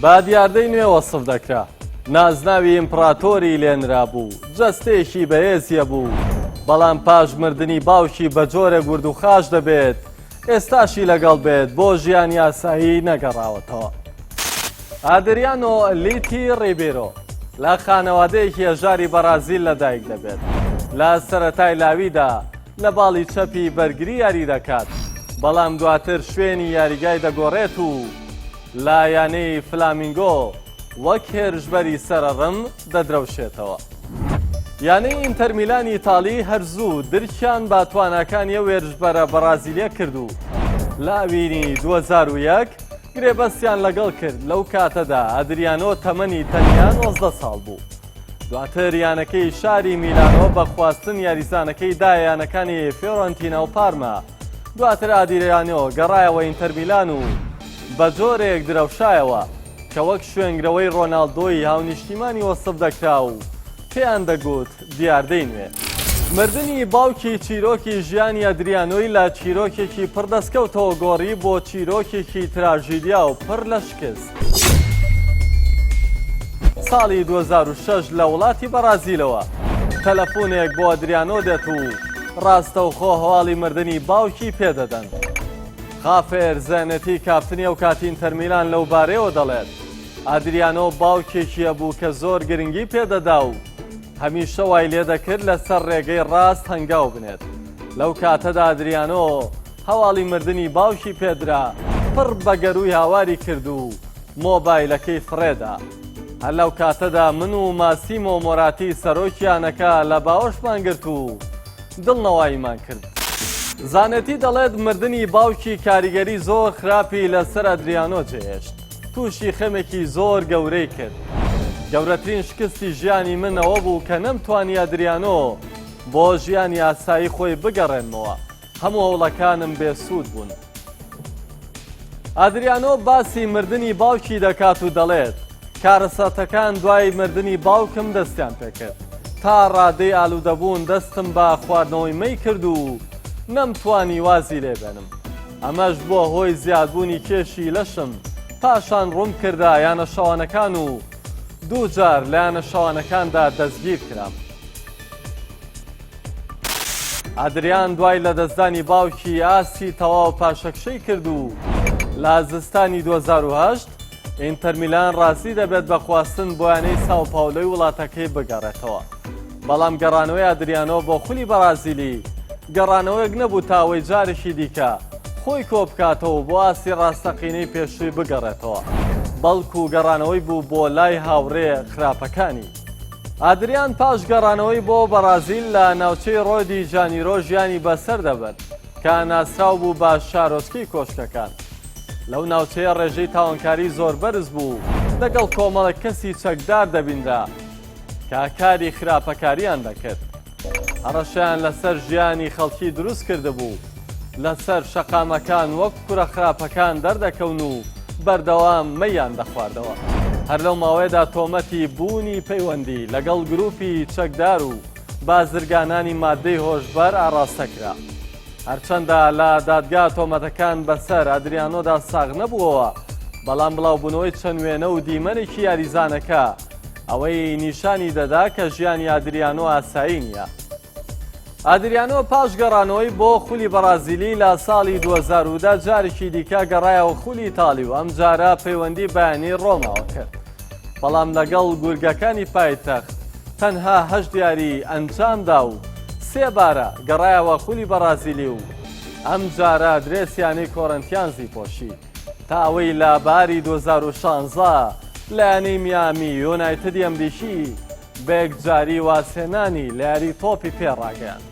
با دیاردەی نوێ وەسف دەکرا نازناوی ئیمپراتۆری لێنرا بوو جەستێکی بەهێزیە بوو بەڵام پاش مردنی باوکی بە جۆرە گورد و خاش دەبێت ئێستاشی لەگەڵ بێت بۆ ژیان یاسایی نەگەڕاوەتەوە. ئادریانۆ لیتی ڕیبێرۆ لە خانەوادەیەکی هێژاری بەرازیل لەدایک دەبێت. لە سەرەتای لاویدا لە باڵی چەپی بەرگری یاری دەکات بەڵام دواتر شوێنی یاریگای دەگۆڕێت و لایانەی فلامینگۆ وەک هێرشبەری سەرەڕم دەدرەوشێتەوە. یانەی ئینتەر میلانی ئیتاڵی هەرزوو درکیان با تواناکانی وێرشبەرە بەرازیلیە کرد و لاوینی 2001 گرێبەستیان لەگەڵ کرد. لەو کاتەدا ئادریانۆ تەمەنی تەنیا 19 ساڵ بوو. دواتر یانەکەی شاری میلانۆ بە خواستن یاریزانەکەی دا یانەکانی فیۆرەنتینە و پارما. دواتر ئادریانۆ گەڕایەوە ئینتەر میلان و بە جۆرێک درەوشایەوە کە وەک شوێنگرەوەی ڕۆناڵدۆی هاونیشتیمانی وەسف دەکرا و پێیان دەگوت دیاردەی نوێ. مردنی باوکی چیرۆکی ژیانی ئادریانۆی لە چیرۆکێکی پڕدەستکەوتەوە گۆڕی بۆ چیرۆکێکی تراژیدیا و پڕ لە شکست. ساڵی 2006 لە وڵاتی بەرازیلەوە تەلەفۆنێک بۆ ئادریانۆ دێت و ڕاستەوخۆ هەواڵی مردنی باوکی پێدەدەن. خافێر زانەتی کاپتنی ئەو کاتی ئینتەر میلان لەو بارەیەوە دەڵێت ئادریانۆ باوکێکیە بوو کە زۆر گرنگی پێدەدا و هەمیشە وای لێ دەکرد لەسەر ڕێگەی ڕاست هەنگاو بنێت. لەو کاتەدا ئادریانۆ هەواڵی مردنی باوکی پێدرا پڕ بە گەروی هاواری کرد و مۆبایلەکەی فڕێدا. هەر لەو کاتەدا من و ماسیمۆ مۆراتی سەرۆکیانەکە لە باوەشمان گرت و دڵنەواییمان کرد. زانەتی دەڵێت مردنی باوکی کاریگەری زۆر خراپی لەسەر ئادریانۆ جێهێشت. تووشی خەمێکی زۆر گەورەی کرد. گەورەترین شکستی ژیانی من ئەوە بوو کە نەمتوانی ئادریانۆ بۆ ژیانی ئاسایی خۆی بگەڕێنمەوە. هەموو هەوڵەکانم بێسوود بوون. ئادریانۆ باسی مردنی باوکی دەکات و دەڵێت کارەساتەکان دوای مردنی باوکم دەستیان پێکرد. تا ڕادەی ئالوودەبوون دەستم بە خواردنەوەی مەی کرد و نەمتوانی وازی لێبێنم. ئەمەش بۆ هۆی زیادبوونی کێشی لەشم پاشان ڕوون کردا یانە شەوانەکان و دوو جار لە یانە شەوانەکاندا دەستگیر کرام. ئادریان دوای لە دەستدانی باوکی ئاسی تەواو پاشەکشەی کرد و لە زستانی 2008 ئینتەر میلان ڕاستی دەبێت بە خواستن بۆیانەی ساو پاولۆی وڵاتەکەی بگەڕێتەوە. بەڵام گەڕانەوەی ئادریانۆ بۆ خولی بەرازیلی گەڕانەوەیەک نەبوو تاوەی جارێکی دیکە خۆی کۆ بکاتەوە بۆ ئاسی ڕاستەقینەی پێشووی بگەڕێتەوە. بەڵکو گەڕانەوەی بوو بۆ لای هاوڕێ خراپەکانی. ئادریان پاش گەڕانەوەی بۆ بەرازیل لە ناوچەی ڕۆدی جانیرۆ ژیانی بەسەر دەبێت کە ناسرااو بوو بە شارۆچکەی کۆشکەکان. لەو ناوچەیە ڕێژەی تاوانکاری زۆر بەرز بوو لەگەڵ کۆمەڵێک کەسی چەکدار دەبینرا کە کاری خراپەکاریان دەکرد. هەڕەشیان لەسەر ژیانی خەڵکی دروست کرده بوو لەسەر شەقامەکان وەک کوڕە خراپەکان دەردەکەون و بەردەوام مەیان دەخواردەوە. هەر لەو ماوەیەدا تۆمەتی بوونی پەیوەندی لەگەڵ گروپی چەکدار و بازرگانانی مادەی هۆشبەر ئاڕاستەکرا. هەرچەندە لە دادگا تۆمەتەکان بەسەر ئادریانۆدا ساغ نەبووەوە بەڵام بڵاوبوونەوەی چەند وێنە و دیمەنێکی یاریزانەکە ئەوەی نیشانی دەدا کە ژیانی ئادریانۆ ئاسایی نییە. ئادریانۆ پاش گەڕانەوەی بۆ خولی بەرازیلی لە ساڵی 2010 جارێکی دیکە گەڕایەوە خولی ئیتاڵی و ئەم جارە پەیوەندی بەیانی ڕۆماوە کرد. بەڵام لەگەڵ گورگەکانی پایتەخت تەنها 8 دیاری ئەنجامدا و 3 بارە گەڕایەوە خولی بەرازیلی و ئەم جارە درێسیانی کۆرنتیانزی پۆشی تا ئەوەی لە باری 2016 لایەنەی میامی یۆنایتدی ئەمریکی بە یەکجاری واسێنانی لە یاری تۆپی پێڕاگەیاند.